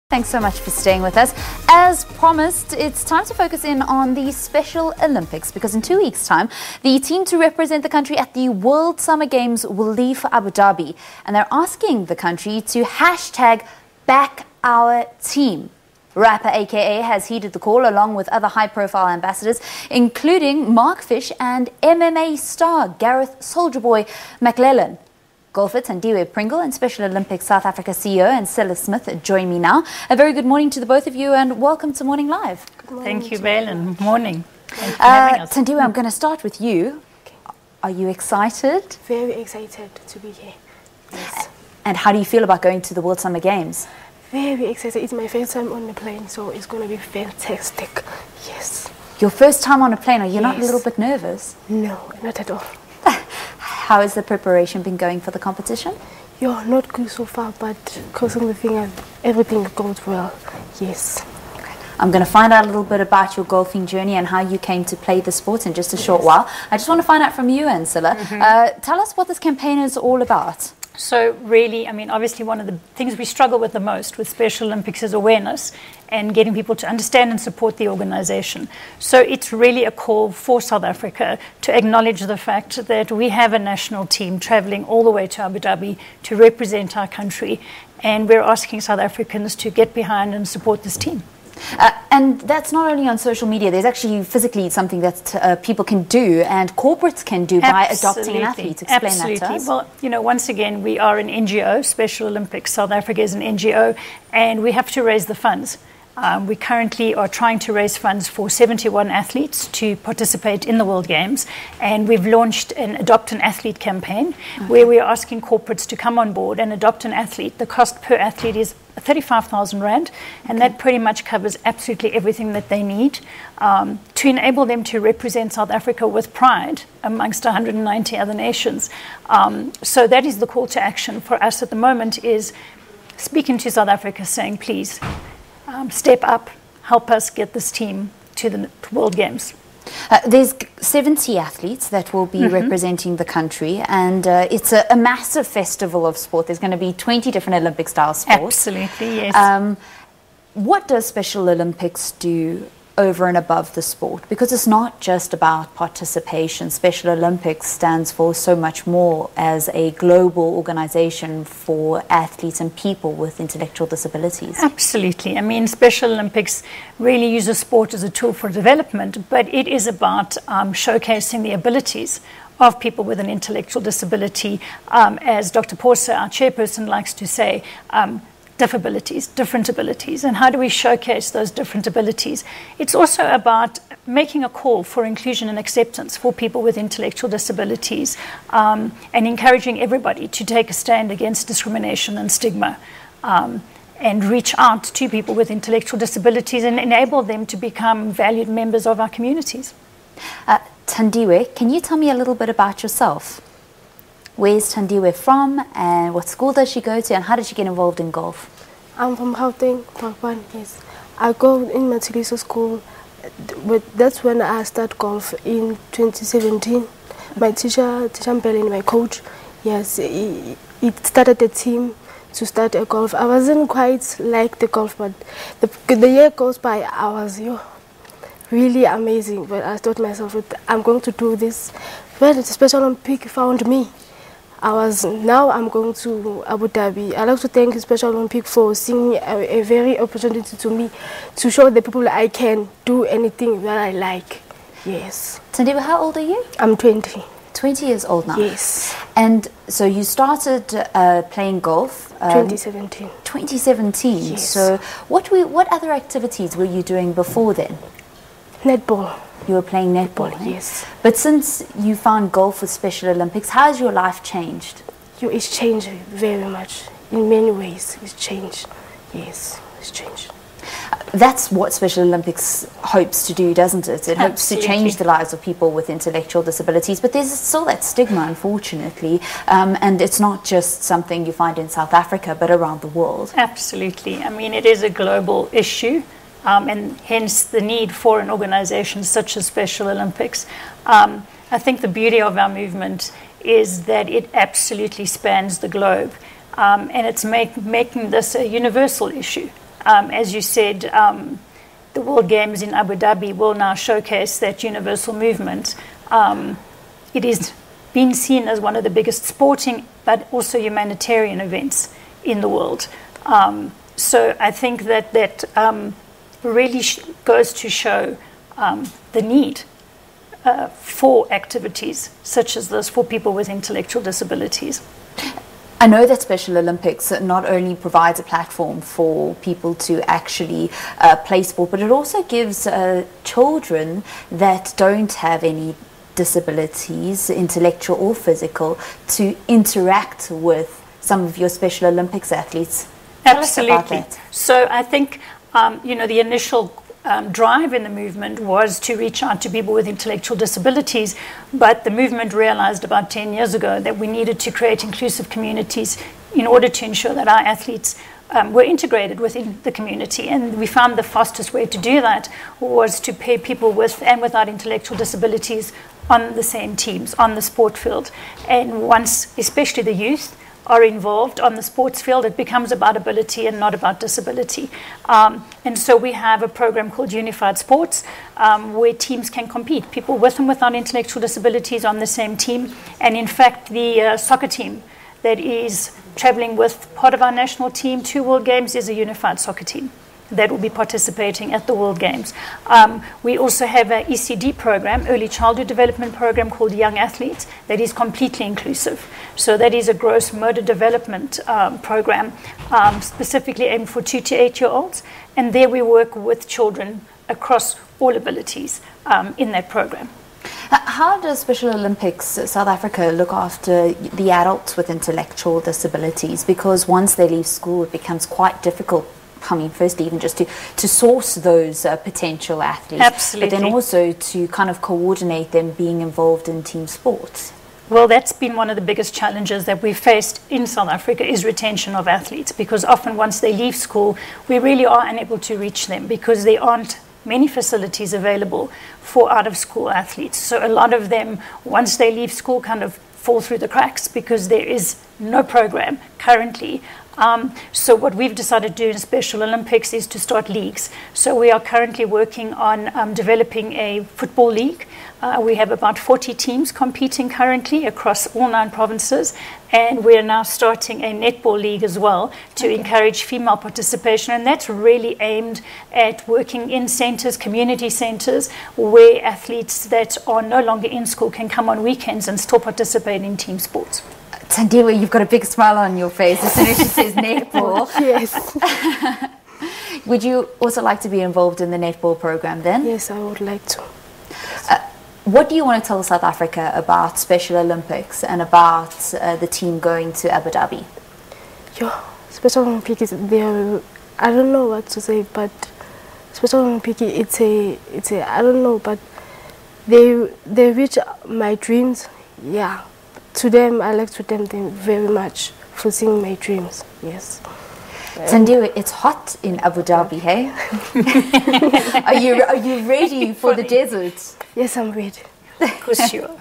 Thanks so much for staying with us. As promised, it's time to focus in on the Special Olympics because in 2 weeks' time, the team to represent the country at the World Summer Games will leave for Abu Dhabi. And they're asking the country to hashtag back our team. Rapper AKA has heeded the call along with other high-profile ambassadors, including Mark Fish and MMA star Gareth "Soulja Boy" MacLellan. Golfer Thandiwe Pringle and Special Olympics South Africa CEO Ancilla Smith join me now. A very good morning to the both of you and welcome to Morning Live. Good morning. Thank you, MacLellan. Good morning. Thank you for having us. Thandiwe, I'm going to start with you. Okay. Are you excited? Very excited to be here. Yes. And how do you feel about going to the World Summer Games? Very excited. It's my first time on the plane, so it's going to be fantastic. Yes. Your first time on a plane, are you not a Yes. little bit nervous? No, not at all. How has the preparation been going for the competition? You're not good so far, but crossing the fingers, everything goes well. Yes. I'm going to find out a little bit about your golfing journey and how you came to play the sport in just a short while. I just want to find out from you, Ancilla. Tell us what this campaign is all about. So really, I mean, obviously one of the things we struggle with the most with Special Olympics is awareness and getting people to understand and support the organization. So it's really a call for South Africa to acknowledge the fact that we have a national team traveling all the way to Abu Dhabi to represent our country. And we're asking South Africans to get behind and support this team. And that's not only on social media, there's actually physically something that people can do and corporates can do by adopting an athlete. Explain that to us. Well, you know, once again, we are an NGO. Special Olympics South Africa is an NGO, and we have to raise the funds. We currently are trying to raise funds for 71 athletes to participate in the World Games, and we've launched an Adopt an Athlete campaign where we are asking corporates to come on board and adopt an athlete. The cost per athlete is 35,000 Rand, and that pretty much covers absolutely everything that they need to enable them to represent South Africa with pride amongst 190 other nations. So that is the call to action for us at the moment, is speaking to South Africa saying, please, step up, help us get this team to the World Games. There's 70 athletes that will be representing the country, and it's a massive festival of sport. There's going to be 20 different Olympic-style sports. Absolutely, yes. What does Special Olympics do over and above the sport? Because it's not just about participation. Special Olympics stands for so much more as a global organization for athletes and people with intellectual disabilities. Absolutely. I mean, Special Olympics really uses sport as a tool for development, but it is about showcasing the abilities of people with an intellectual disability. As Dr. Porsa, our chairperson, likes to say, different abilities, and how do we showcase those different abilities? It's also about making a call for inclusion and acceptance for people with intellectual disabilities, and encouraging everybody to take a stand against discrimination and stigma, and reach out to people with intellectual disabilities and enable them to become valued members of our communities. Thandiwe, can you tell me a little bit about yourself? Where's Thandiwe from, and what school does she go to, and how did she get involved in golf? I'm from Gauteng, Parkwan, yes. I go in Matsiliso school, but that's when I started golf in 2017. My teacher MacLellan, my coach, yes, he started a team to start a golf. I wasn't quite like the golf, but the year goes by, I was really amazing. But I thought myself, I'm going to do this. When the Special Olympic found me, now I'm going to Abu Dhabi. I'd like to thank the Special Olympic for seeing a very opportunity to me to show the people I can do anything that I like. Yes. Thandiwe, how old are you? I'm 20. 20 years old now. Yes. And so you started playing golf 2017. 2017. Yes. So what other activities were you doing before then? Netball. You were playing netball, yes. But since you found golf with Special Olympics, how has your life changed? It's changed very much. In many ways, it's changed. Yes, it's changed. That's what Special Olympics hopes to do, doesn't it? It hopes to change the lives of people with intellectual disabilities, but there's still that stigma, unfortunately, and it's not just something you find in South Africa, but around the world. Absolutely. I mean, it is a global issue. And hence the need for an organization such as Special Olympics. I think the beauty of our movement is that it absolutely spans the globe, and it's making this a universal issue. as you said, the World Games in Abu Dhabi will now showcase that universal movement. It is being seen as one of the biggest sporting but also humanitarian events in the world. So I think that really goes to show the need for activities such as this for people with intellectual disabilities. I know that Special Olympics not only provides a platform for people to actually play sport, but it also gives children that don't have any disabilities, intellectual or physical, to interact with some of your Special Olympics athletes. Absolutely. So I think, the initial drive in the movement was to reach out to people with intellectual disabilities, but the movement realized about 10 years ago that we needed to create inclusive communities in order to ensure that our athletes were integrated within the community. And we found the fastest way to do that was to pair people with and without intellectual disabilities on the same teams, on the sport field. And once, especially the youth, are involved on the sports field, it becomes about ability and not about disability. And so we have a program called Unified Sports, where teams can compete, people with and without intellectual disabilities on the same team. And in fact, the soccer team that is traveling with part of our national team to World Games is a unified soccer team that will be participating at the World Games. We also have an ECD program, Early Childhood Development Program, called Young Athletes, that is completely inclusive. So that is a gross motor development program specifically aimed for 2 to 8-year-olds. And there we work with children across all abilities in that program. How does Special Olympics South Africa look after the adults with intellectual disabilities? Because once they leave school, it becomes quite difficult. I mean, firstly, even just to source those potential athletes. Absolutely. But then also to kind of coordinate them being involved in team sports. Well, that's been one of the biggest challenges that we've faced in South Africa is retention of athletes, because often once they leave school, we really are unable to reach them because there aren't many facilities available for out-of-school athletes. So a lot of them, once they leave school, kind of fall through the cracks because there is no program currently. So what we've decided to do in Special Olympics is to start leagues. So we are currently working on developing a football league. We have about 40 teams competing currently across all 9 provinces. And we are now starting a netball league as well to encourage female participation. And that's really aimed at working in centres, community centres, where athletes that are no longer in school can come on weekends and still participate in team sports. Thandiwe, you've got a big smile on your face as soon as she says netball. Yes. Would you also like to be involved in the netball program then? Yes, I would like to. What do you want to tell South Africa about Special Olympics and about the team going to Abu Dhabi? Special Olympics is there. I don't know what to say, but Special Olympics, it's a I don't know, but they reach my dreams. Yeah. To them, I like to thank them very much for seeing my dreams. Yes. Thandiwe, it's hot in Abu Dhabi, hey? Are you ready for the desert? Yes, I'm ready. For sure.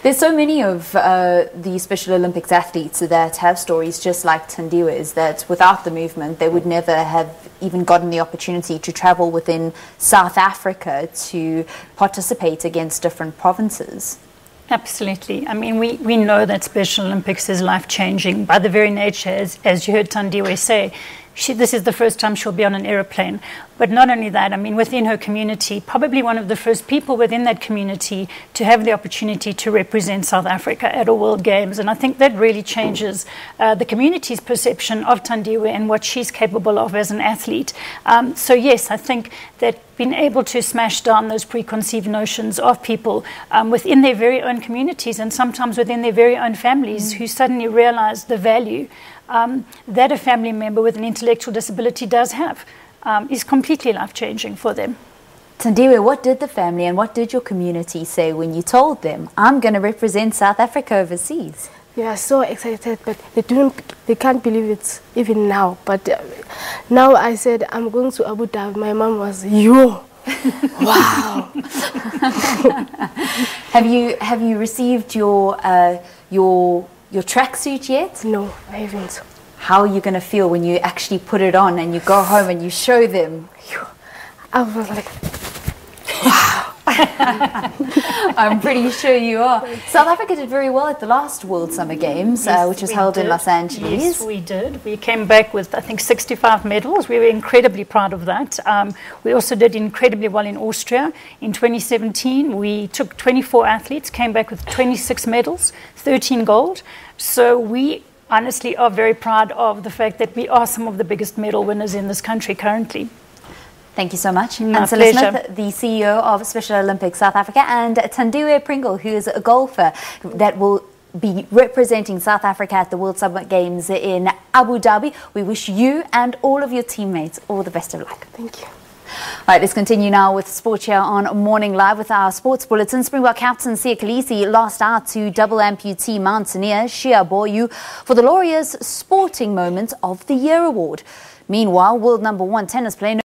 There's so many of the Special Olympics athletes that have stories just like Thandiwe's, that without the movement they would never have even gotten the opportunity to travel within South Africa to participate against different provinces. Absolutely. I mean, we know that Special Olympics is life-changing by the very nature, as you heard Thandiwe say. This is the first time she'll be on an aeroplane. But not only that, I mean, within her community, probably one of the first people within that community to have the opportunity to represent South Africa at a World Games. And I think that really changes the community's perception of Thandiwe and what she's capable of as an athlete. So yes, I think that being able to smash down those preconceived notions of people within their very own communities and sometimes within their very own families who suddenly realize the value that a family member with an intellectual disability does have is completely life-changing for them. Thandiwe, what did the family and what did your community say when you told them, I'm going to represent South Africa overseas? They are so excited, but they can't believe it even now. But now I said, I'm going to Abu Dhabi. My mom was, yo, wow. Have you received your tracksuit yet? No, I haven't. How are you going to feel when you actually put it on and you go home and you show them? I was like, I'm pretty sure you are. South Africa did very well at the last World Summer Games, which was held in Los Angeles. Yes, we did. We came back with, I think, 65 medals. We were incredibly proud of that. We also did incredibly well in Austria. In 2017, we took 24 athletes, came back with 26 medals, 13 gold. So we honestly are very proud of the fact that we are some of the biggest medal winners in this country currently. Thank you so much. My Ancilla pleasure. Smith, the CEO of Special Olympics South Africa, and Thandiwe Pringle, who is a golfer that will be representing South Africa at the World Summer Games in Abu Dhabi. We wish you and all of your teammates all the best of luck. thank you. All right, let's continue now with sport here on Morning Live with our sports bulletin. Springbok captain Siya Kolisi lost out to double amputee mountaineer Shia Boyu for the Laurier's Sporting Moment of the Year award. Meanwhile, world number 1 tennis player